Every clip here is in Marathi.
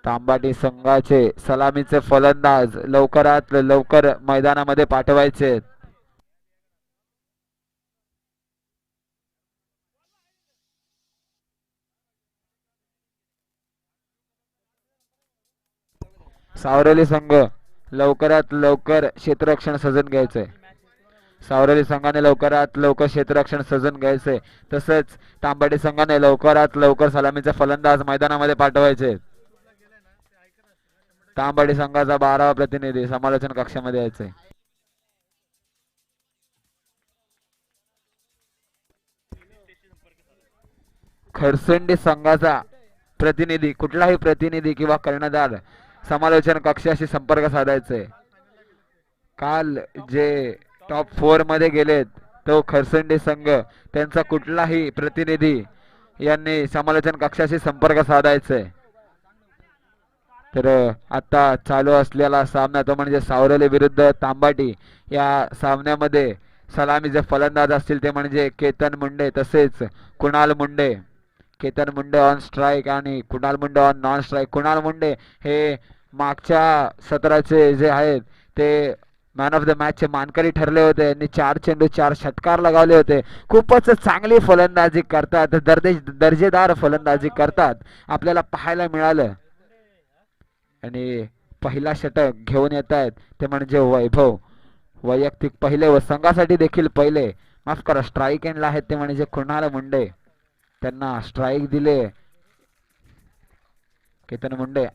तांबाटी संघाचे सलामीचे फलंदाज लवकरात लवकर मैदानामध्ये पाठवायचे. सावरली संघ लवकरात लवकर क्षेत्ररक्षण सजून घ्यायचंय. सावरली संघाने लवकरात लवकर क्षेत्ररक्षण सजून घ्यायचंय. तसंच तांबाटी संघाने लवकरात लवकर सलामीचे फलंदाज मैदानामध्ये पाठवायचे. तांबाटी संघाचा 12वा प्रतिनिधी समालोचन कक्षामध्ये यायचंय. खरसुंडी संघाचा प्रतिनिधी कुठलाही प्रतिनिधी किंवा कर्णधार समालोचन कक्षाशी संपर्क साधायचे. काल जे टॉप 4 मध्ये गेलेत तो खरसुंडी संघ त्यांचा कुठलाही प्रतिनिधी यांनी समालोचन कक्षाशी संपर्क साधायचे. तर आता चालू असलेला सामना तो म्हणजे सावरली विरुद्ध तांबाटी. या सामन्यामध्ये सलामीचे फलंदाज असतील ते म्हणजे केतन मुंडे तसेच कुणाल मुंडे. केतन मुंडे ऑन स्ट्राईक आणि Kunal Munde on non strike. Kunal Munde हे मागच्या सत्राचे जे आहेत ते मॅन ऑफ द मॅचचे मानकरी ठरले होते. यांनी 4 चेंडू 4 षटकार लगावले होते. खूपच चांगली फलंदाजी करतात. दर्जेदार फलंदाजी करतात आपल्याला पाहायला मिळालं. आणि पहिला षटक घेऊन येत आहेत ते म्हणजे वैभव. वैयक्तिक पहिले व संघासाठी देखील पहिले, माफ करा, स्ट्राईक एंडला आहेत ते म्हणजे कुणाल मुंडे. त्यांना स्ट्राईक दिले Ketan Munde.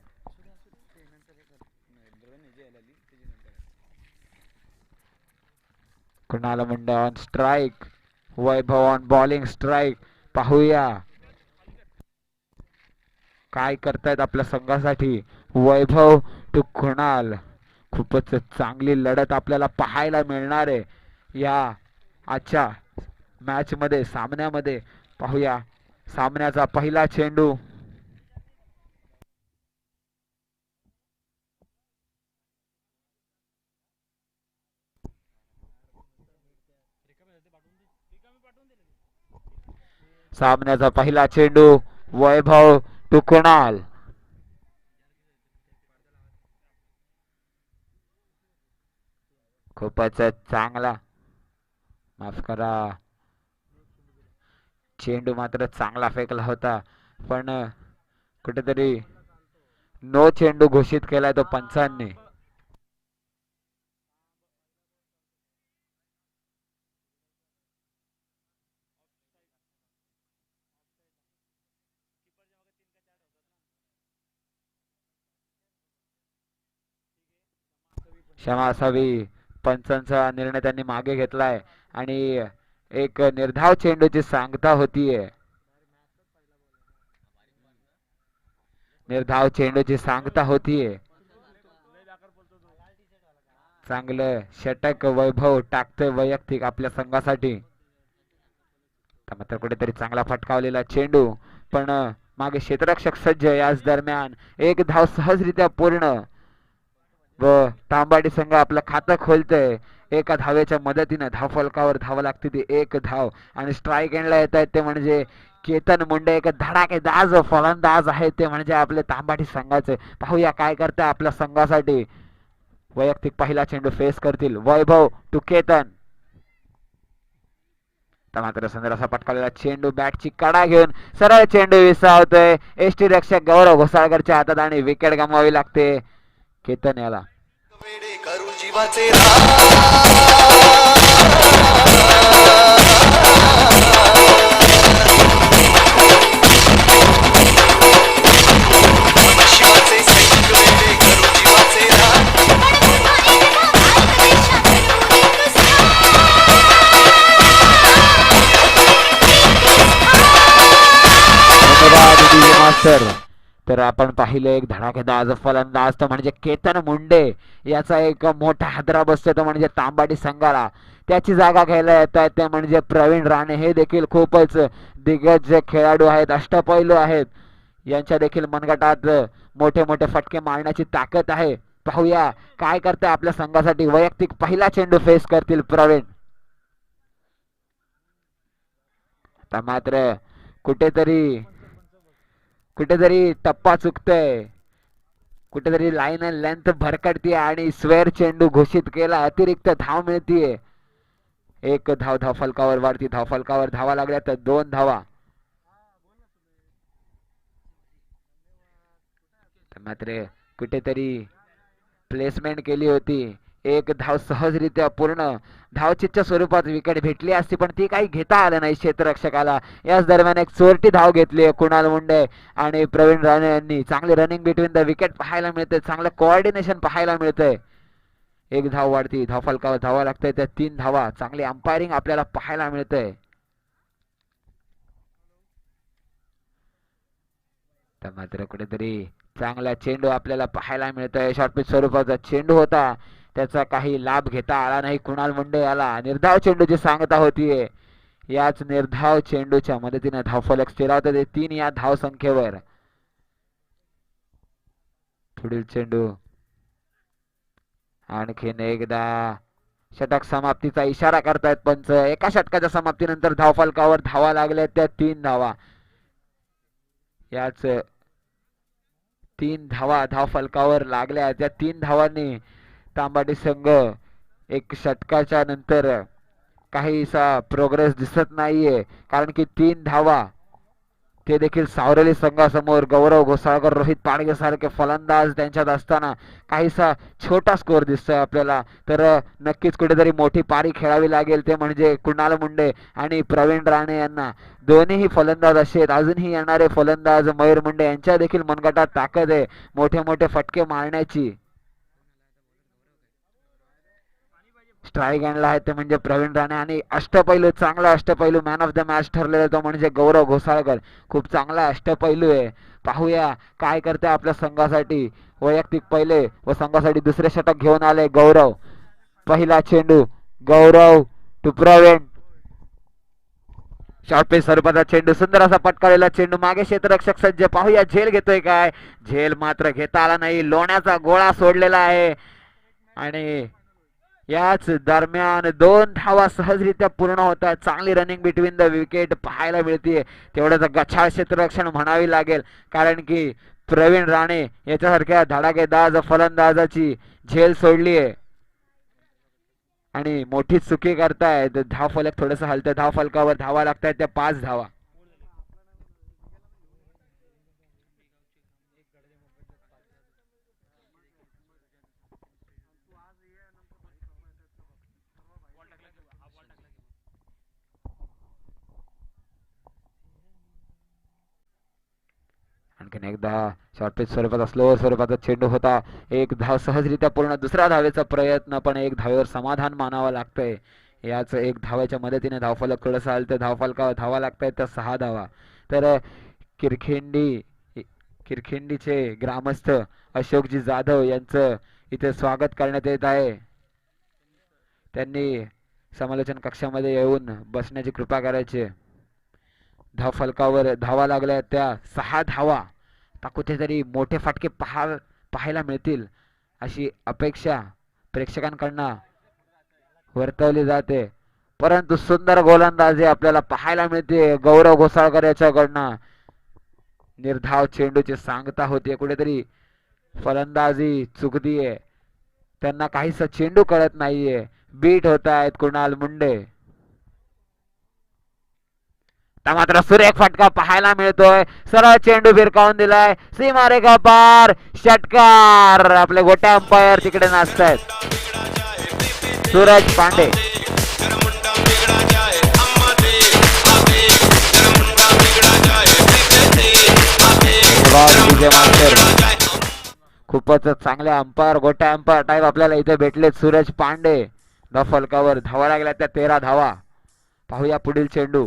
Kunal Munde on strike, Vaibhav on bowling strike. पाहूया काय करतायत आपल्या संघासाठी वैभव टू कुणाल. खूपच चांगली लढत आपल्याला पाहायला मिळणार आहे या आजच्या मॅच मध्ये सामन्यामध्ये. पाहूया सामन्याचा पहिला चेंडू. सामन्याचा पहिला चेंडू वैभव टू कुणाल. खूपच चांगला, माफ करा, चेंडू मात्र चांगला फेकला होता पण कुठेतरी नो चेंडू घोषित केलाय तो पंचांनी. क्षमा असावी, पंचांचा निर्णय त्यांनी मागे घेतलाय आणि एक निर्धाव चेंडूची सांगता होतीये. निर्धाव चेंडूची सांगता होतीये. चांगलं षटक वैभव टाकतोय वैयक्तिक आपल्या संघासाठी. मात्र कुठेतरी चांगला फटकावलेला चेंडू पण मागे क्षेत्ररक्षक सज्ज. याच दरम्यान एक धाव सहजरित्या पूर्ण व तांबाटी संघ आपलं खातं खोलतंय. एका धावेच्या मदतीने धावफलकावर धाव लागते ती एक धाव. आणि स्ट्राईक एंडला येत आहेत ते म्हणजे केतन मुंडे. एक धडाकेदाज फलंदाज आहे ते म्हणजे आपले तांबाटी संघाचे. पाहूया काय करताय आपल्या संघासाठी. वैयक्तिक पहिला चेंडू फेस करतील वैभव टू केतन. मात्र सुंदर असा पटकावलेला चेंडू बॅटची कडा घेऊन सरळ चेंडू विसावतोय. एसटी रक्षक गौरव घोसाळकरच्या हातात आणि विकेट गमवावी लागते केतन याला. तर आपण पाहिले एक धडाकेदार फलंदाज तो म्हणजे केतन मुंडे. याचा एक मोठा हादरा बसतो तो म्हणजे तांबाटी संघाला. त्याची जागा घ्यायला येत आहेत ते म्हणजे प्रवीण राणे. हे देखील खूपच दिग्गज खेळाडू आहेत, अष्टपैलू आहेत. यांच्या देखील मनगटात मोठे मोठे फटके मारण्याची ताकद आहे. पाहूया काय करते आपल्या संघासाठी. वैयक्तिक पहिला चेंडू फेस करतील प्रवीण. मात्र कुठेतरी टप्पा चुकतोय. कुठेतरी लाईन लेंथ भरकटतीये आणि स्क्वेअर चेंडू घोषित केला, अतिरिक्त धाव मिळतीये. एक धाव धावफलकावर वाढती, धावफलकावर धावा लागल्या तर 2 धावा. मात्र कुठेतरी प्लेसमेंट केली होती, एक धाव सहजरित्या पूर्ण धावचीच्या स्वरूपात विकेट भेटली असती, पण ती काही घेता आलं नाही क्षेत्ररक्षकाला. याच दरम्यान एक चोरटी धाव घेतली कुणाल मुंडे आणि प्रवीण राणे यांनी. चांगली रनिंग बिटवीन द विकेट पाहायला मिळते, चांगलं कोऑर्डिनेशन पाहायला मिळतंय. एक धाव वाढती, धावफलकावर धावा लागतंय त्या 3 धावा. चांगली अंपायरिंग आपल्याला पाहायला मिळतंय. तर मात्र कुठेतरी चांगला चेंडू आपल्याला पाहायला मिळतोय. शॉर्टपिच स्वरूपाचा चेंडू होता, त्याचा काही लाभ घेता आला नाही कुणाल मुंडे याला. निर्धाव चेंडूची सांगता होतीये, याच निर्धाव चेंडूच्या मदतीने धावफलक स्थिरावतात ते 3 या धाव संख्येवर. पुढील चेंडू आणखीन एकदा षटक समाप्तीचा इशारा करतायत पंच. एका षटकाच्या समाप्तीनंतर धावफलकावर धावा लागल्या त्या 3 धावा. याच 3 धावा धावफलकावर लागल्या. त्या 3 धावांनी तांबाटी संघ एक षटकाच्या नंतर काहीसा प्रोग्रेस दिसत नाहीये, कारण की 3 धावा ते देखील सावरली संघासमोर. गौरव घोसाळकर, रोहित पाडगे सारखे फलंदाज त्यांच्यात असताना काहीसा छोटा स्कोअर दिसतोय आपल्याला. तर नक्कीच कुठेतरी मोठी पारी खेळावी लागेल, ते म्हणजे कुणाल मुंडे आणि प्रवीण राणे यांना. दोन्हीही फलंदाज असे आहेत, अजूनही येणारे फलंदाज मयूर मुंडे यांच्या देखील मनगटात ताकद आहे मोठे मोठे फटके मारण्याची. स्ट्राईक आणला आहे ते म्हणजे प्रवीण राणे आणि अष्टपैलू, चांगला अष्टपैलू मॅन ऑफ द मॅच ठरलेला तो म्हणजे गौरव घोसाळकर. खूप चांगला अष्टपैलू आहे. पाहूया काय करते आपल्या संघासाठी. वैयक्तिक पहिले व संघासाठी दुसरे षटक घेऊन आले गौरव. पहिला चेंडू गौरव टू प्रवीण. शॉर्टपिच स्वरूपाचा चेंडू, सुंदर असा पटकावलेला चेंडू. मागे क्षेत्ररक्षक सज्ज, पाहूया झेल घेतोय काय. झेल मात्र घेता आला नाही, लोण्याचा गोळा सोडलेला आहे. आणि याच दरम्यान 2 धावा सहजरित्या पूर्ण होतात. चांगली रनिंग बिटवीन द विकेट पाहायला मिळते. तेवढंच गछाळ क्षेत्ररक्षण म्हणावी लागेल, कारण की प्रवीण राणे याच्यासारख्या धडाकेदाज फलंदाजाची झेल सोडली आहे आणि मोठी चुकी करतायत. धावफलक थोडंसं हलतं, धावफलकावर धावा लागतायत त्या 5 धावा. आणखीन एकदा शॉर्टपिच स्वरूपाचा स्लोअर स्वरूपाचा चेंडू होता. एक धाव सहजरित्या पूर्ण. दुसऱ्या धावेचा प्रयत्न, पण एक धावेवर समाधान मानावं लागतंय. याच एक धावेच्या मदतीने धावफलक थोडंसं आलं तर धावफलकावर धावा लागतायत त्या 6 धावा. तर किरखिंडीचे ग्रामस्थ अशोकजी जाधव यांचं इथे स्वागत करण्यात येत आहे. त्यांनी समालोचन कक्षामध्ये येऊन बसण्याची कृपा करायची. धावफलकावर धावा लागल्या त्या 6 धावा. आता कुठेतरी मोठे फटके पाहायला मिळतील अशी अपेक्षा प्रेक्षकांकडनं वर्तवली जाते, परंतु सुंदर गोलंदाजी आपल्याला पाहायला मिळते गौरव घोसाळकर याच्याकडनं. निर्धाव चेंडूची सांगता होते, कुठेतरी फलंदाजी चुकतीये, त्यांना काहीसा चेंडू कळत नाहीये. बीट होत आहेत कुणाल मुंडे. मात्र सुरेख फटका पाहायला मिळतोय. सरळ चेंडू भिरकावून दिलाय, सीमारेखा पार, षटकार. आपले गोट्या अंपायर तिकडे नाचतायत. सूरज पांडे. खूपच चांगले अंपायर, गोट्या अंपायर टाईप आपल्याला इथे भेटले सूरज पांडे. धावफलकावर धावा लागल्या त्या 13 धावा. पाहूया पुढील चेंडू.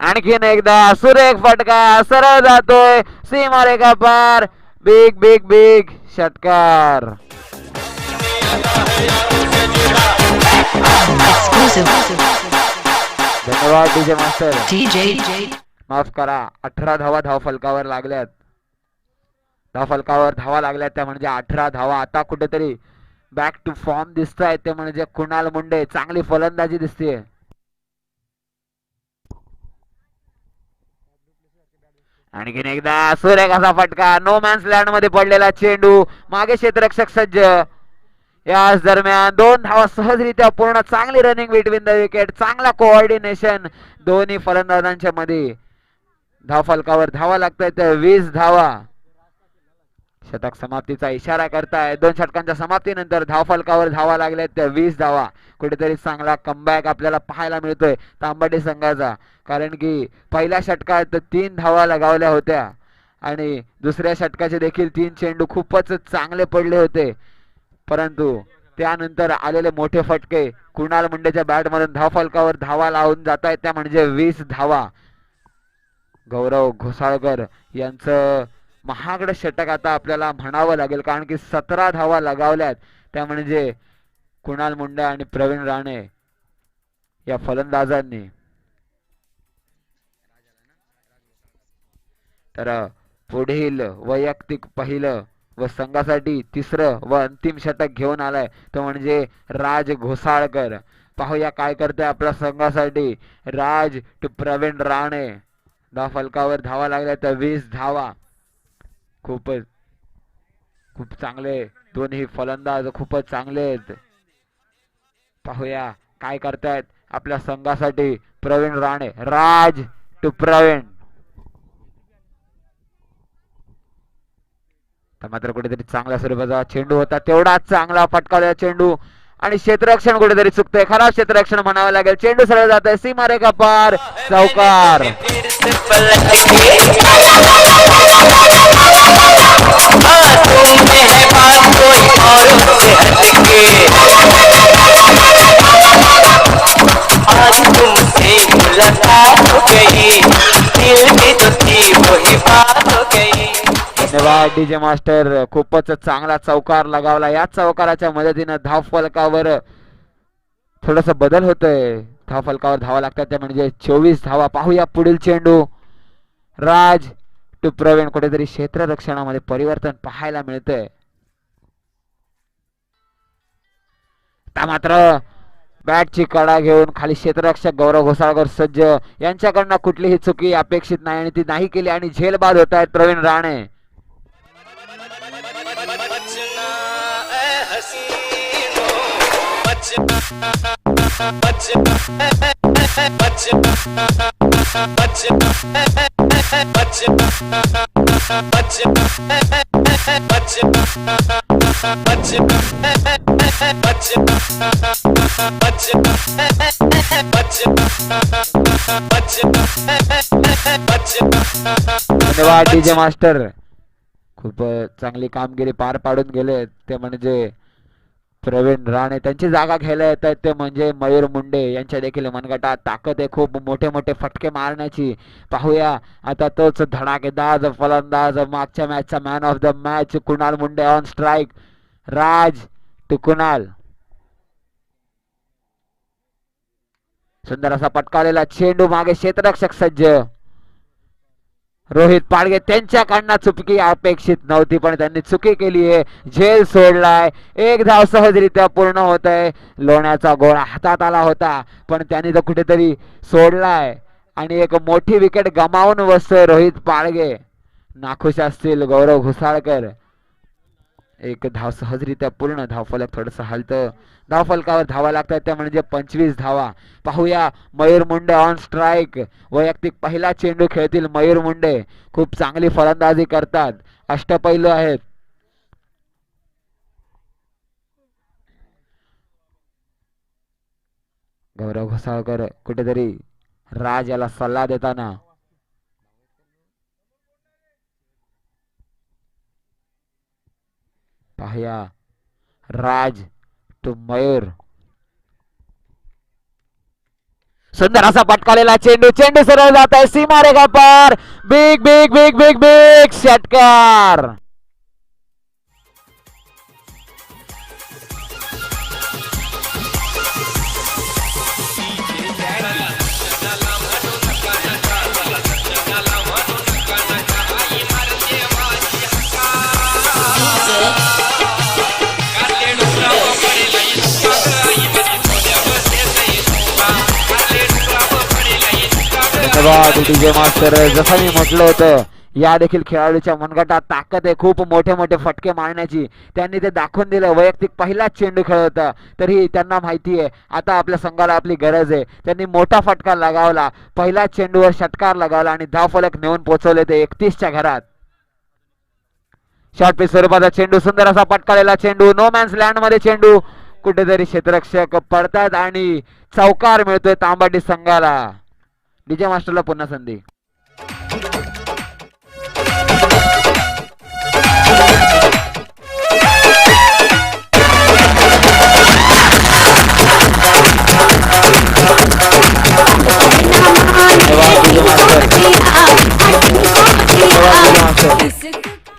आणखीन एकदा सुरेख फटका, सरळ जातोय सीमारेखा पार. बिग बिग बिग षटकार. धन्यवाद डीजे मास्टर. माफ करा, 18 धावा धावफलकावर लागल्यात. धावफलकावर धावा लागल्यात त्या म्हणजे 18 धावा. आता कुठेतरी बॅक टू फॉर्म दिसत आहेत ते म्हणजे कुणाल मुंडे. चांगली फलंदाजी दिसते. आणखीन एकदा सुरेख असा फटका. नो मॅन्स लँड मध्ये पडलेला चेंडू. मागे क्षेत्ररक्षक सज्ज. याच दरम्यान 2 धावा सहजरित्या पूर्ण. चांगली रनिंग बिटवीन द विकेट. चांगला कोऑर्डिनेशन दोन्ही फलंदाजांच्या मध्ये. धावफलकावर धावा लागतायत 20 धावा. शतक समाप्तीचा इशारा करताय. 2 षटकांच्या समाप्तीनंतर धावफलकावर धावा लागल्यात त्या 20 धावा. कुठेतरी चांगला कमबॅक आपल्याला पाहायला मिळतोय तांबडी संघाचा. कारण की पहिल्या षटकात 3 धावा लगावल्या होत्या आणि दुसऱ्या षटकाचे देखील 3 चेंडू खूपच चांगले पडले होते. परंतु त्यानंतर आलेले मोठे फटके कुणाल मुंडेच्या बॅटमधून धावफलकावर धावा लावून जात आहेत त्या म्हणजे 20 धावा. गौरव घोसाळकर यांचं महागडं षटक आता आपल्याला म्हणावं लागेल. कारण की 17 धावा लगावल्यात त्या म्हणजे कुणाल मुंडे आणि प्रवीण राणे या फलंदाजांनी. तर पुढील वैयक्तिक पहिलं व संघासाठी तिसरं व अंतिम षटक घेऊन आलाय तो म्हणजे राज घोसाळकर. पाहूया काय करते आपल्या संघासाठी राज टू प्रवीण राणे. धावफलकावर धावा लागल्या तर 20 धावा. खूप चांगले दोन्ही फलंदाज खूपच चांगले आहेत. पाहूया काय करतायत आपल्या संघासाठी प्रवीण राणे. राज टू प्रवीण. तर मात्र कुठेतरी चांगल्या स्वरूपाचा चेंडू होता. तेवढाच चांगला फटकावलेला चेंडू आणि क्षेत्ररक्षण कुठेतरी चुकतंय. खराब क्षेत्ररक्षण म्हणावं लागेल. चेंडू सरळ जात आहे सीमारेखा पार. चौकार. धन्यवाद डीजे मास्टर. खूपच चांगला चौकार लगावला. या चौकाराच्या मदतीनं धावफलकावर थोडस बदल होतोय. धावफलकावर धावा लागतात त्या म्हणजे 24 धावा. पाहूया पुढील चेंडू. राज टू प्रवीण. कुठेतरी क्षेत्ररक्षणामध्ये परिवर्तन पाहायला मिळतंय. मात्र बॅटची कडा घेऊन खाली क्षेत्ररक्षक गौरव घोसाळकर सज्ज. यांच्याकडनं कुठलीही चुकी अपेक्षित नाही आणि ती नाही केली आणि झेलबाद होत आहेत प्रवीण राणे. धन्यवाद डीजे मास्टर. खूप चांगली कामगिरी पार पाडून गेले ते म्हणजे प्रवीण राणे. त्यांची जागा घ्यायला येत आहेत ते म्हणजे मयूर मुंडे. यांच्या देखील मनगटात ताकद आहे खूप मोठे मोठे फटके मारण्याची. पाहूया आता तोच धडाकेदार फलंदाज मागच्या मॅचचा man of the match Kunal Munde on strike. Raj to Kunal. सुंदर असा पटकावलेला चेंडू. मागे क्षेत्ररक्षक सज्ज. रोहित पाडगे त्यांच्याकडनं चुकी अपेक्षित नव्हती पण त्यांनी चुकी केली आहे. झेल सोडलाय. 1 धाव सहजरित्या पूर्ण होत आहे. लोण्याचा गोळा हातात आला होता पण त्यांनी तो कुठेतरी सोडलाय आणि एक मोठी विकेट गमावून बसतोय रोहित पाडगे. नाखुश असतील गौरव घोसाळकर. 1 धाव सहजरित्या पूर्ण. धावफलक थोडंसं हलतं. धावफलकावर धावा लागतात त्या म्हणजे 25 धावा. पाहूया मयूर मुंडे ऑन स्ट्राइक. वैयक्तिक पहिला चेंडू खेळतील मयूर मुंडे. खूप चांगली फलंदाजी करतात. अष्टपैलू आहेत. गौरव घोसाळकर कुठेतरी राज याला सल्ला देताना. पाहूया राज टू मयूर. सुंदर असा पटकावलेला चेंडू. चेंडू सरळ जात आहे सीमारेखा पार. Big big big big big षटकार. DJ master. जसं मी म्हटलं होतं या देखील खेळाडूच्या मनगटात ताकद आहे खूप मोठे मोठे फटके मारण्याची. त्यांनी ते दाखवून दिलं. वैयक्तिक पहिलाच चेंडू खेळ होता तरी त्यांना माहिती आहे आता आपल्या संघाला आपली गरज आहे. त्यांनी मोठा फटका लगावला, पहिल्याच चेंडूवर षटकार लगावला आणि धावफलक नेऊन पोहोचवले ते 31च्या घरात. शॉर्ट पिच स्वरूपाचा चेंडू, सुंदर असा पटकावलेला चेंडू, नो मॅन्स लँड मध्ये चेंडू, कुठेतरी क्षेत्ररक्षक पडतात आणि चौकार मिळतोय तांबाटी संघाला. डीजे मास्टरला पुन्हा संधी.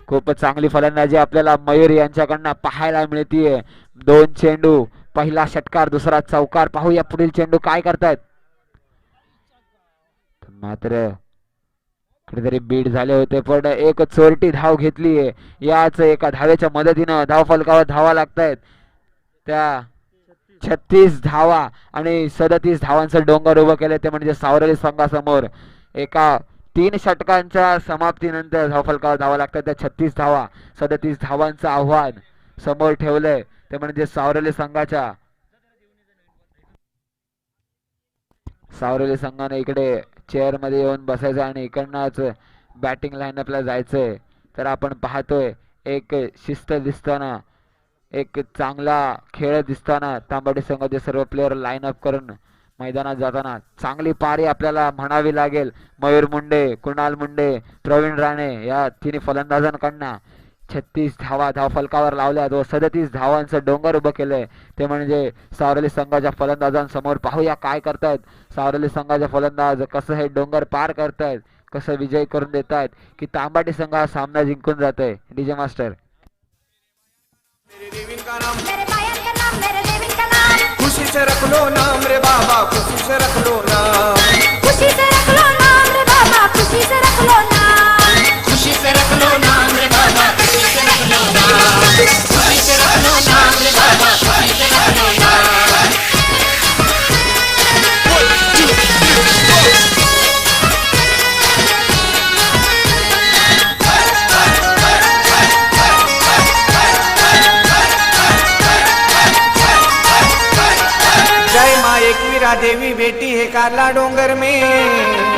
खूपच चांगली फलंदाजी आपल्याला मयूर यांच्याकडनं पाहायला मिळतीये. 2 चेंडू, पहिला षटकार, दुसरा चौकार. पाहूया पुढील चेंडू काय करतायत. मात्र कुठेतरी बीट झाले होते पण एक चोरटी धाव घेतलीये. याच एका धावेच्या मदतीनं धाव फलकावर धावा लागतायत. त्या 36 धावा आणि 37 धावांचं डोंगर उभं केलं ते म्हणजे सावरली संघासमोर. एका 3 षटकांच्या समाप्तीनंतर धावफलकावर धावा लागतात. त्या 36 धावा, 37 धावांचं आव्हान समोर ठेवलंय ते म्हणजे सावरली संघाच्या. सावरली संघाने इकडे चेअर मध्ये येऊन बसायचं आणि इकडनंच बॅटिंग लाईनअपला जायचंय. तर आपण पाहतोय एक शिस्त दिसताना, एक चांगला खेळ दिसताना तांबाटी संघाचे सर्व प्लेयर लाईन अप करून मैदानात जाताना चांगली पारी आपल्याला म्हणावी लागेल. मयूर मुंडे, कुणाल मुंडे, प्रवीण राणे या तिन्ही फलंदाजांकडनं 36 धावा धावफलकावर लावल्यात व 37 धावांचं डोंगर उभं केलंय ते म्हणजे सावरली संघाच्या फलंदाजांसमोर. पाहूया काय करतायत सावरली संघाचे फलंदाज, कसं हे डोंगर पार करतायत, कसं विजय करून देत आहेत की तांबाटी संघ हा सामना जिंकून जात आहे. DJ master. खुशी से रख लो नाम रे बाबा, खुशी से रख लो नाम, खुशी से रख लो नाम रे बाबा, खुशी से रख लो नाम, खुशी से रख लो नाम रे बाबा, खुशी से रख लो नाम, खुशी से रख लो नाम रे बाबा, खुशी से रख लो नाम. जय माँ एकवीरा देवी बेटी है कारला डोंगर में,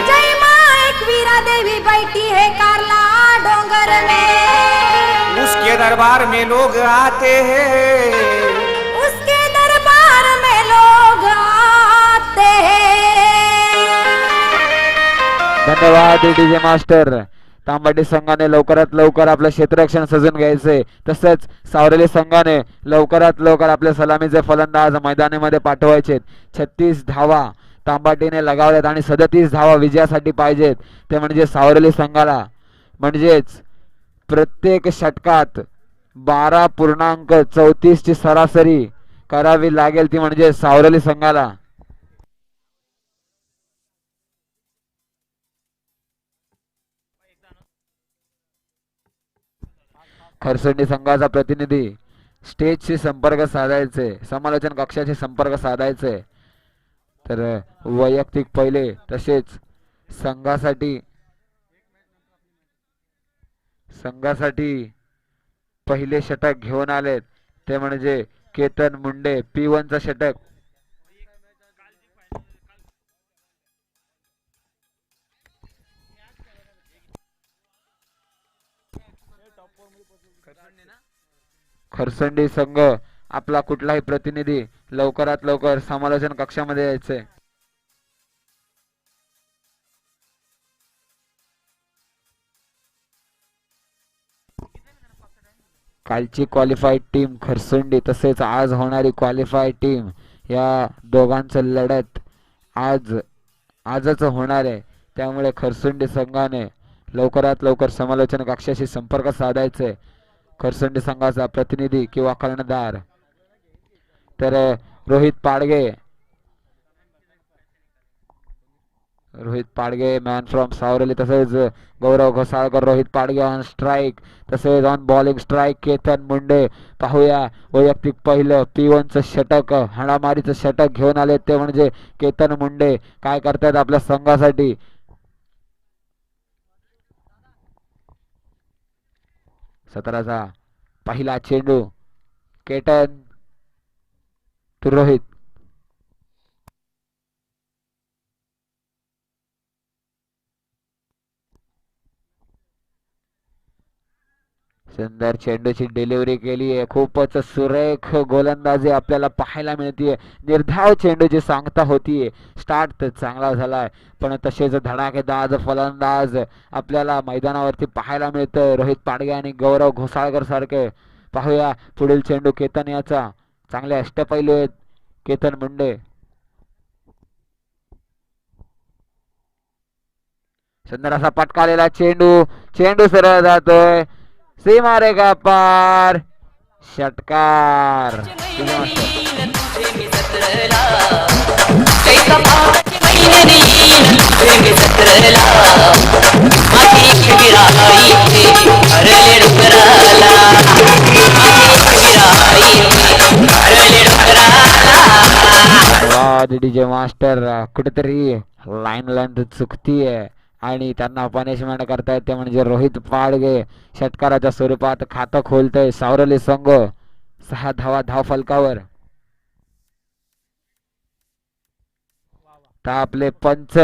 जय माँ एकवीरा देवी बैठी है कारला डोंगर में, उसके दरबार में लोग आते हैं, उसके दरबार में लोग आते हैं. धन्यवाद डीजे मास्टर. तांबाटी संघाने लवकरात लवकर आपलं क्षेत्ररक्षण सजून घ्यायचंय. तसंच सावरली संघाने लवकरात लवकर आपले सलामीचे फलंदाज मैदानामध्ये पाठवायचे. 36 धावा तांबाटीने लगावल्यात आणि 37 धावा विजयासाठी पाहिजेत ते म्हणजे सावरली संघाला. म्हणजेच प्रत्येक षटकात 12.34 ची सरासरी करावी लागेल ती म्हणजे सावरली संघाला. खरसंडी संघाचा प्रतिनिधी स्टेजशी संपर्क साधायचे, समालोचन कक्षाशी संपर्क साधायचे. तर वैयक्तिक पहिले तसेच संघासाठी पहिले षटक घेऊन आलेत ते म्हणजे केतन मुंडे. P1चं षटक. खरसंडी संघ आपला कुठलाही प्रतिनिधी लवकरात लवकर समालोचन कक्षामध्ये यायचे. कालची क्वालिफाईड टीम खरसंडी तसेच आज होणारी क्वालिफाईड टीम या दोघांचं लढत आजच होणार आहे. त्यामुळे खरसंडी संघाने लवकरात लवकर समालोचन कक्षाशी संपर्क साधायचे. खरसंडी संघाचा प्रतिनिधी किंवा कर्णधार तर रोहित पाडगे मॅन फ्रॉम सावरली, तसेच गौरव घोसाळकर. रोहित पाडगे ऑन स्ट्राईक, तसेच on bowling strike Ketan Munde. पाहूया वैयक्तिक पहिलं P1चं षटक, हाणामारीचं षटक घेऊन आले ते म्हणजे केतन मुंडे. काय करतायत आपल्या संघासाठी. 17चा पहिला चेंडू केतन टू रोहित. सुंदर चेंडूची डिलिव्हरी केली आहे. खूपच सुरेख गोलंदाजी आपल्याला पाहायला मिळतीये. निर्धाव चेंडूची सांगता होतीये. स्टार्ट तर चांगला झालाय पण तसेच धडाकेदार फलंदाज आपल्याला मैदानावरती पाहायला मिळतं. रोहित पाडगे आणि गौरव घोसाळकर सारखे. पाहूया पुढील चेंडू केतन याचा. चांगले अष्टपैलू आहेत केतन मुंडे. सुंदर असा पटकावलेला चेंडू. चेंडू सरळ जातोय सीमारेखा पार. षटकार. डीजे मास्टर कुठेतरी लाईन लाईन चुकतीये आणि त्यांना पनिशमेंट करतायत ते म्हणजे रोहित पाडगे. षटकाराच्या स्वरूपात खातं खोलतय सावरली संघ. 6 धावा धाव फलकावर. आपले पंच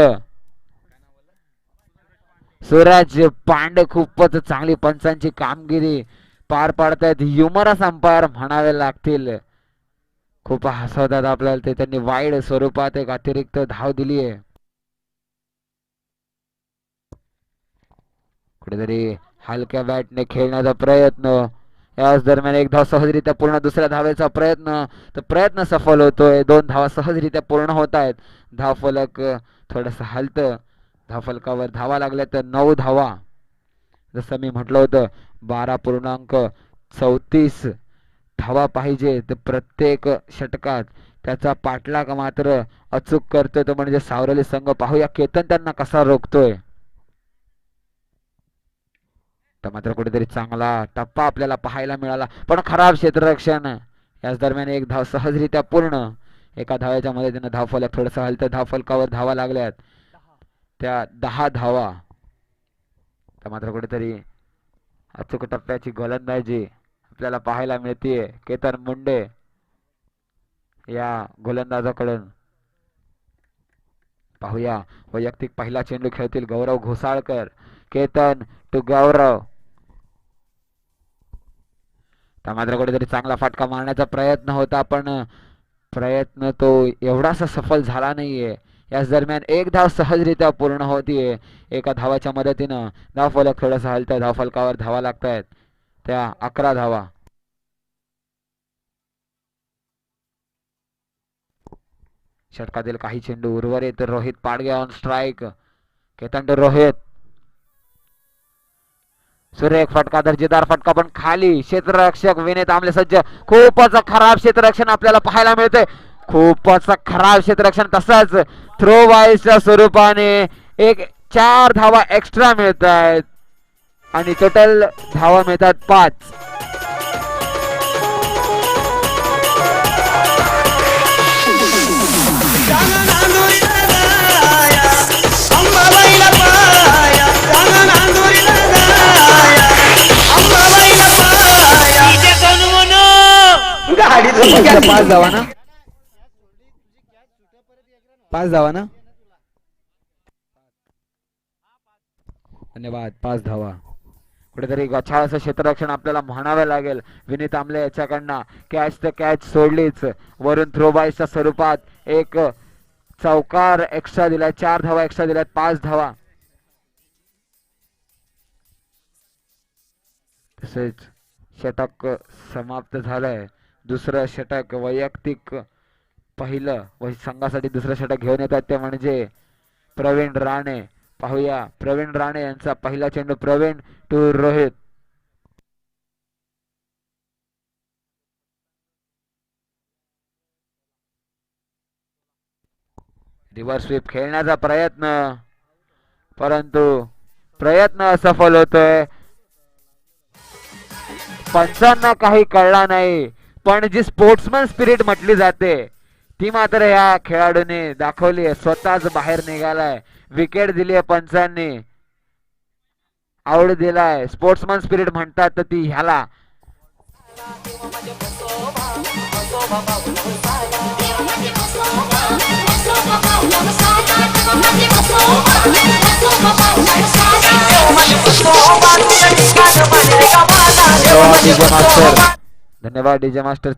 सूरज पांडे खूपच चांगली पंचांची कामगिरी पार पाडतायत. ह्युमरस अंपायर म्हणावे लागतील. खूप हसवतात आपल्याला ते. त्यांनी वाईड स्वरूपात एक अतिरिक्त धाव दिली आहे. कुठेतरी हलक्या बॅटने खेळण्याचा प्रयत्न. याच दरम्यान एक धाव सहजरित्या पूर्ण. दुसऱ्या धावेचा प्रयत्न. तर प्रयत्न सफल होतोय. 2 धावा सहजरित्या पूर्ण होत आहेत. धावफलक थोडस हलतं. धावफलकावर धावा लागल्या तर 9 धावा. जसं मी म्हटलं होतं 12.34 धावा पाहिजे तर प्रत्येक षटकात. त्याचा पाठलाग मात्र अचूक करतोय तो म्हणजे सावरली संघ. पाहूया केतन त्यांना कसा रोखतोय. तर मात्र कुठेतरी चांगला टप्पा आपल्याला पाहायला मिळाला पण खराब क्षेत्ररक्षण. याच दरम्यान एक धाव सहजरित्या पूर्ण. एका धाव्याच्या मदतीनं धावफलक थोडंसं हलतं. धावफलकावर धावा लागल्यात त्या 10 धावा. तर मात्र कुठेतरी अचूक टप्प्याची गोलंदाजी आपल्याला पाहायला मिळतीये केतन मुंडे या गोलंदाजाकडून. पाहूया वैयक्तिक पहिला चेंडू खेळतील गौरव घोसाळकर. केतन टू गौरव. तर मात्र कुठेतरी चांगला फटका मारण्याचा प्रयत्न होता पण प्रयत्न तो एवढासा सफल झाला नाहीये. याच दरम्यान एक धाव सहजरित्या पूर्ण होतीये. एका धावाच्या मदतीनं धावफलक थोडंसं हलतं. धावफलकावर धावा लागतायत त्या 11 धावा. षटकातील काही चेंडू उर्वरित. Rohit Padge on strike. Ketan to Rohit. सुरेख फटका. दर्जेदार फटका पण खाली. क्षेत्ररक्षक विनय तांबले सज्ज. खूपच खराब क्षेत्ररक्षण आपल्याला पाहायला मिळतंय. खूपच खराब क्षेत्ररक्षण. तसंच थ्रो वाईसच्या स्वरूपाने 4 धावा एक्स्ट्रा मिळत आहेत आणि टोटल धावा मिळतात 5. पाच धावा ना. 5 धावा ना. धन्यवाद. 5 धावा. कुठेतरी गछाळचं क्षेत्ररक्षण आपल्याला म्हणावे लागेल. विनय तांबले याच्याकडनं कॅच तर कॅच सोडलीच. वरून थ्रोबाईच्या स्वरूपात एक चौकार एक्स्ट्रा दिलाय. 4 धावा एक्स्ट्रा दिल्यात. 5 धावा. तसेच षटक समाप्त झालंय. दुसरं षटक वैयक्तिक पहिलं व संघासाठी दुसरं षटक घेऊन येतात ते म्हणजे प्रवीण राणे. पाहूया प्रवीण राणे यांचा पहिला चेंडू. Pravin to Rohit. Reverse sweep खेळण्याचा प्रयत्न परंतु प्रयत्न असफल होतोय. पंचांना काही कळला नाही पण जी स्पोर्ट्समन स्पिरिट म्हटली जाते ती मात्र या खेळाडूने दाखवली आहे. स्वतःच बाहेर निघालाय. विकेट दिली आहे पंचांनी आवड दिलाय, स्पोर्ट्समन स्पिरिट म्हणतात तर ती ह्याला. धन्यवाद डीजे मास्टर.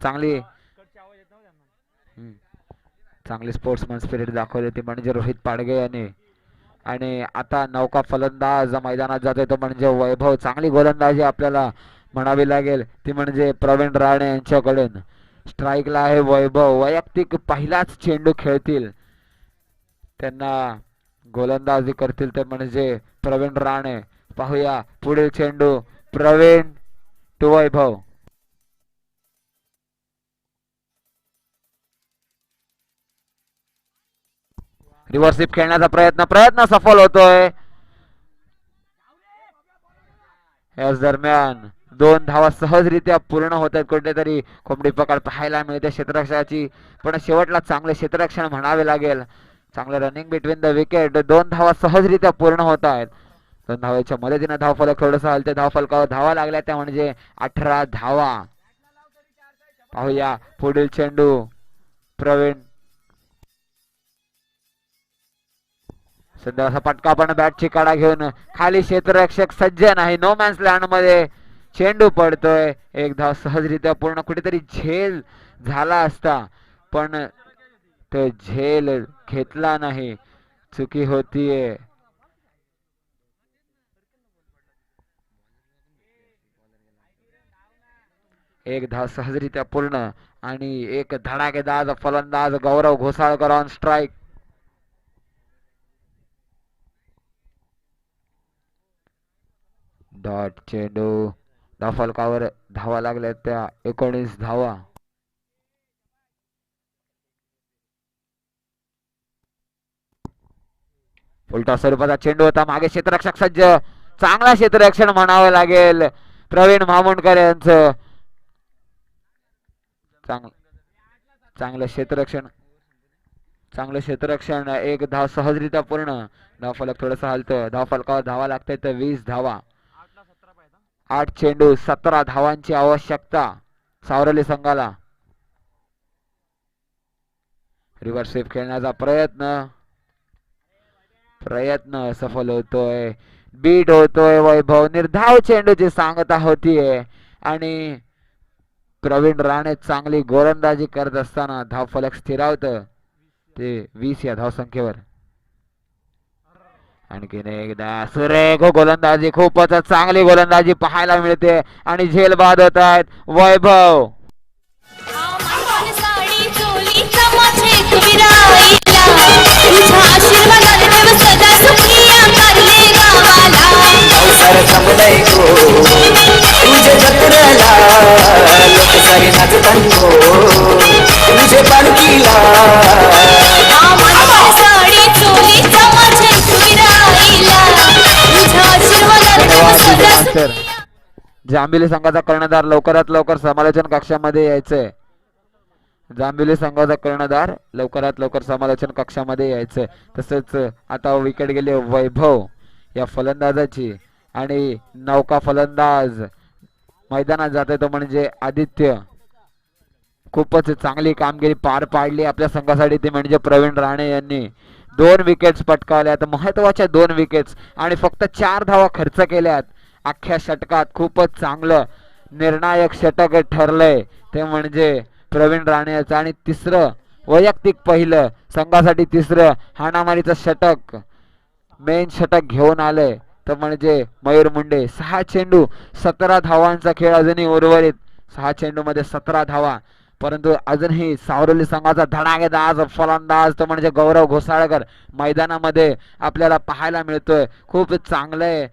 चांगली स्पोर्ट्समन स्पिरिट दाखवली ती म्हणजे रोहित पाडगे यांनी. आणि आता नौका फलंदाज मैदानात जातोय तो म्हणजे वैभव. चांगली गोलंदाजी आपल्याला म्हणावी लागेल ती म्हणजे प्रवीण राणे यांच्याकडून. स्ट्राईकला आहे वैभव. वैयक्तिक पहिलाच चेंडू खेळतील, त्यांना गोलंदाजी करतील ते म्हणजे प्रवीण राणे. पाहूया पुढील चेंडू. प्रवीण टू वैभव. रिव्हर्सिप खेळण्याचा प्रयत्न सफल होतोय. याच दरम्यान 2 धावा सहजरित्या पूर्ण होत आहेत. कुठेतरी कोंबडी पकड पाहायला मिळते क्षेत्ररक्षकाची, पण शेवटला चांगले क्षेत्ररक्षण म्हणावे लागेल. चांगलं रनिंग बिटवीन द विकेट. 2 धावा सहजरित्या पूर्ण होत आहेत. 2 धावाच्या मदतीनं धावफलक थोडंसं हलते. धावफलकावर धावा लागल्या त्या म्हणजे 18 धावा. पाहूया पुढील चेंडू. प्रवीण सध्या असा पटका पण बॅटची काढा घेऊन खाली क्षेत्ररक्षक सज्ज नाही. नो मॅन्स लँड मध्ये चेंडू पडतोय. 1 धाव सहजरित्या पूर्ण. कुठेतरी झेल झाला असता पण तो झेल घेतला नाही. चुकी होतीये. एक धाव सहजरित्या पूर्ण आणि एक धडाकेदार फलंदाज गौरव घोसाळकर ऑन स्ट्राईक. डॉट चेंडू. धावफलकावर धावा लागल्या त्या 19 धावा. उलटा स्वरूपाचा चेंडू होता. मागे क्षेत्ररक्षक सज्ज. चांगला क्षेत्ररक्षण म्हणावं लागेल प्रवीण मामुंडकर यांचं. चांगलं क्षेत्ररक्षण. 1 धाव सहजरित्या पूर्ण. धावफलक थोडंसं हलतं. धावफलकावर धावा लागते तर 20 धावा. 8 चेंडू 17 धावांची आवश्यकता सावरली संघाला. रिव्हर्स स्वीप खेळण्याचा प्रयत्न सफल होतोय. बीट होतोय वैभव. निर्धाव चेंडूची सांगता होतीये आणि प्रवीण राणे चांगली गोलंदाजी करत असताना धावफलक स्थिरावत ते 20 या धावसंख्येवर. आणखीन एकदा सुरेख गोलंदाजी. खूपच चांगली गोलंदाजी पाहायला मिळते आणि झेल बाद होत आहेत वैभव. जांभिली संघाचा कर्णधार लवकरात लवकर समालोचन कक्षामध्ये यायचंय. जांभिली संघाचा कर्णधार लवकरात लवकर समालोचन कक्षामध्ये यायचंय. तसंच आता विकेट गेली वैभव या फलंदाजाची आणि नौका फलंदाज मैदानात जातोय तो म्हणजे आदित्य. खूपच चांगली कामगिरी पार पाडली आपल्या संघासाठी ती म्हणजे प्रवीण राणे यांनी. 2 विकेट्स पटकावल्यात, महत्वाच्या 2 विकेट्स आणि फक्त 4 धावा खर्च केल्यात अख्ख्या षटकात. खूपच चांगलं निर्णायक षटक ठरलंय ते म्हणजे प्रवीण राणे याचं. आणि तिसरं वैयक्तिक पहिलं संघासाठी तिसरं हाणामारीचं षटक मेन षटक घेऊन आलंय तर म्हणजे मयूर मुंडे. 6 चेंडू 17 धावांचा खेळ अजूनही उर्वरित. 6 चेंडू मध्ये 17 धावा, परंतु अजूनही सावरली संघाचा धडाकेदार फलंदाज तो म्हणजे गौरव घोसाळकर मैदानामध्ये आपल्याला पाहायला मिळतोय. खूप चांगले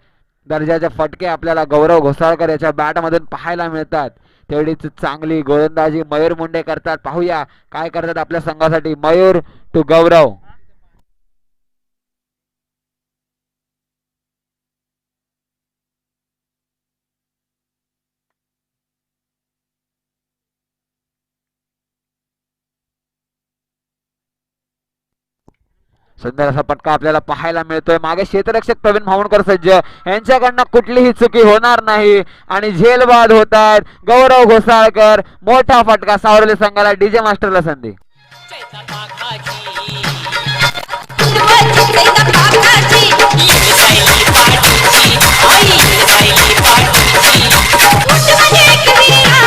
दर्जाचे फटके आपल्याला गौरव घोसाळकर याच्या बॅटमधून पाहायला मिळतात. तेवढीच चांगली गोलंदाजी मयूर मुंडे करतात. पाहूया काय करतात आपल्या संघासाठी मयूर टू गौरव. सुंदर असा फटका आपल्याला पाहायला मिळतोय. मागे क्षेत्ररक्षक प्रवीण भावणकर सज्ज, यांच्याकडनं कुठलीही चुकी होणार नाही आणि झेलबाद होत आहेत गौरव घोसाळकर. मोठा फटका सावरली संघाला. डीजे मास्टरला संधी. चैता पाखाची चैता काकाची येडसाईली पाठीची आई येडसाईली पाठीची उठ म्हणजे एक वीरा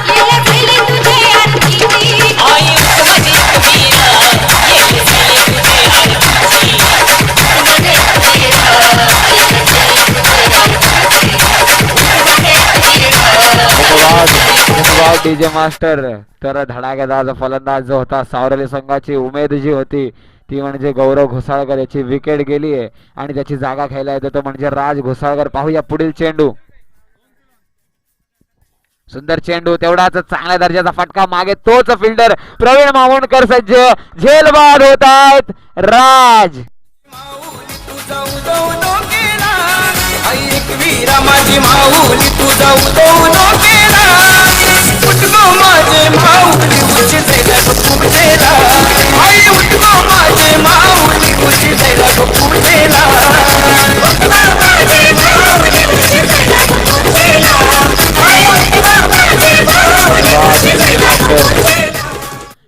येले गेले तुझे आणखी आई मध्ये कबीरा येडसाईली तुझे हरकती धन्यवाद डीजे मास्टर. तर धडाकेदार फलंदाज जो होता सावरली संघाची उमेद जी होती ती म्हणजे गौरव घोसाळकर याची विकेट गेली आहे आणि त्याची जागा घ्यायला येतो तो म्हणजे राज घोसाळकर. पाहूया पुढील चेंडू. सुंदर चेंडू, तेवढाच चांगल्या दर्जाचा फटका. मागे तोच फिल्डर प्रवीण मामुणकर सज्ज. झेलबाद होत आहेत राज. माऊली तुझा उदो केला आई एक वीरा माझी माऊली तुझा उदो केला उठगो माझे माऊली उची जायला फुटेला आई उठगो माझे माऊली उची जायला फुटेला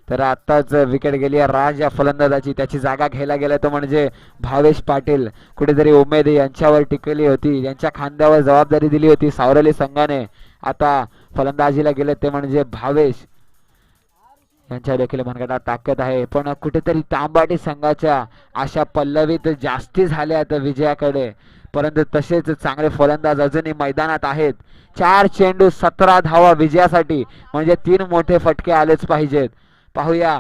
तर आताच विकेट गेली आहे राज या फलंदाजाची. त्याची जागा घ्यायला गेला तो म्हणजे भावेश पाटील. कुठेतरी उमेद यांच्यावर टिकली होती, यांच्या खांद्यावर जबाबदारी दिली होती सावरली संघाने. आता फलंदाजीला गेले ते म्हणजे भावेश. यांच्या देखील मनगटात ताकद आहे, पण कुठेतरी तांबाटी संघाच्या आशा पल्लवीत जास्ती झाल्यात विजयाकडे. परंतु तसेच चांगले फलंदाज अजूनही मैदानात आहेत. 4 चेंडू 17 धावा विजयासाठी, म्हणजे 3 मोठे फटके आलेच पाहिजेत. पाहूया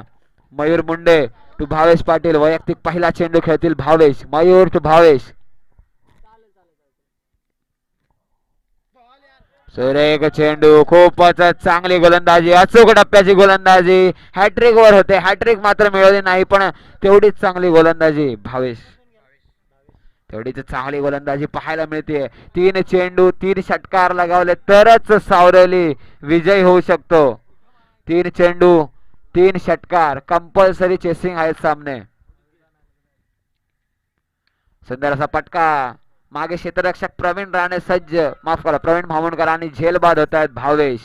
मयूर मुंडे टू भावेश पाटील. वैयक्तिक पहिला चेंडू खेळतील भावेश. मयूर टू भावेश. सुरेख चेंडू, खूपच चांगली गोलंदाजी, अचूक टप्प्याची गोलंदाजी. हॅट्रिक वर होते, हॅट्रिक मात्र मिळवली नाही, पण तेवढीच चांगली गोलंदाजी भावेश. तेवढीच चांगली गोलंदाजी पाहायला मिळते. 3 चेंडू 3 षटकार लगावले तरच सावरली विजय होऊ शकतो. 3 चेंडू 3 षटकार कंपल्सरी चेसिंग आहेत सामने. सुंदर असा पटका. मागे क्षेत्ररक्षक प्रवीण राणे सज्ज, माफ करा प्रवीण भामुणकर, आणि झेलबाद होत आहेत भावेश.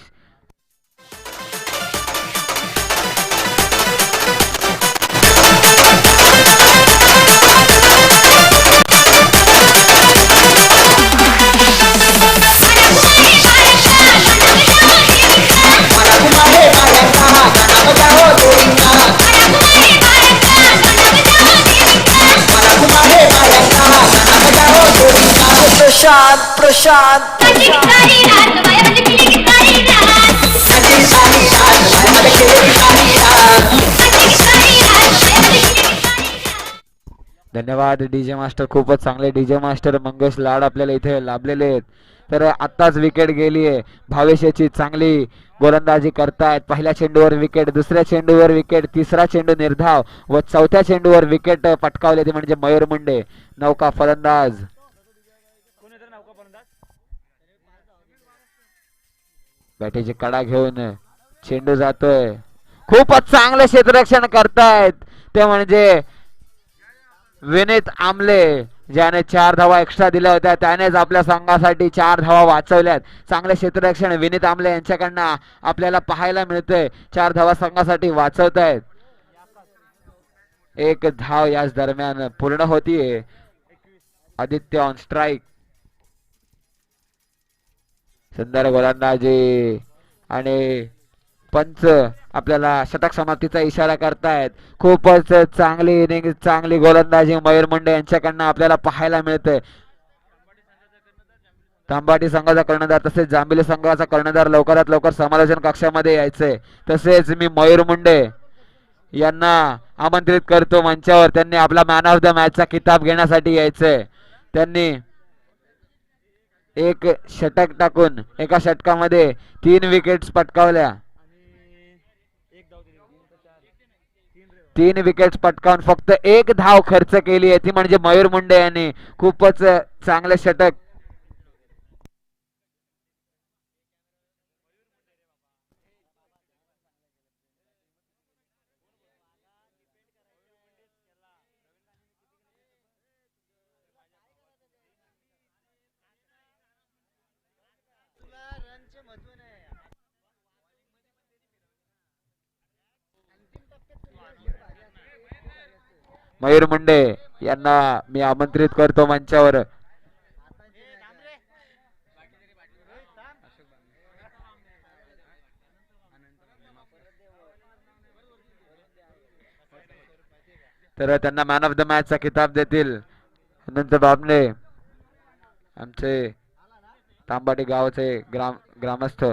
प्रशांत प्रशांत माझी सारी रात माझ्यामध्ये गेली सारी रात माझी सारी रात माझ्यामध्ये गेली सारी रात. धन्यवाद डीजे मास्टर. खूपच चांगले डीजे मास्टर मंगेश लाड आपल्याला इथे लाभलेले आहेत. तर आत्ताच विकेट गेली आहे. भावेश याची चांगली गोलंदाजी करतायत. पहिल्या चेंडूवर विकेट, दुसऱ्या चेंडूवर विकेट, तिसरा चेंडू निर्धाव व चौथ्या चेंडूवर विकेट पटकावले ते म्हणजे मयूर मुंडे. नौका फलंदाज बॅटीची कडा घेऊन चेंडू जातोय. खूपच चांगलं क्षेत्ररक्षण करतायत ते म्हणजे विनीत आमले, ज्याने 4 धावा एक्स्ट्रा दिल्या होत्या. त्यानेच आपल्या संघासाठी 4 धावा वाचवल्यात. चांगले क्षेत्ररक्षण विनीत आमले यांच्याकडनं आपल्याला पाहायला मिळतंय. 4 धावा संघासाठी वाचवतायत. 1 धाव याच दरम्यान पूर्ण होतीये. Aditya on strike. सुंदर गोलंदाजी आणि पंच आपल्याला षटक समाप्तीचा इशारा करतायत. खूपच चांगली इनिंग, चांगली गोलंदाजी मयूर मुंडे यांच्याकडनं आपल्याला पाहायला मिळते. तांबाटी संघाचा कर्णधार तसेच जांभिली संघाचा कर्णधार लवकरात लवकर समालोचन कक्षामध्ये यायचंय. तसेच मी मयूर मुंडे यांना आमंत्रित करतो मंचावर. त्यांनी आपला मॅन ऑफ द मॅचचा किताब घेण्यासाठी यायचंय. त्यांनी 1 षटक टाकून एका षटकामध्ये 3 विकेट्स पटकावल्या. 3 विकेट्स पटकावून फक्त 1 धाव खर्च केली आहे, ती म्हणजे मयूर मुंडे यांनी. खूपच चांगले षटक. मयूर मुंडे यांना मी आमंत्रित करतो मंचावर. तर त्यांना मॅन ऑफ द मॅच चा किताब देतील अनंत बाबने, आमचे तांबाटी गावचे ग्रामस्थ.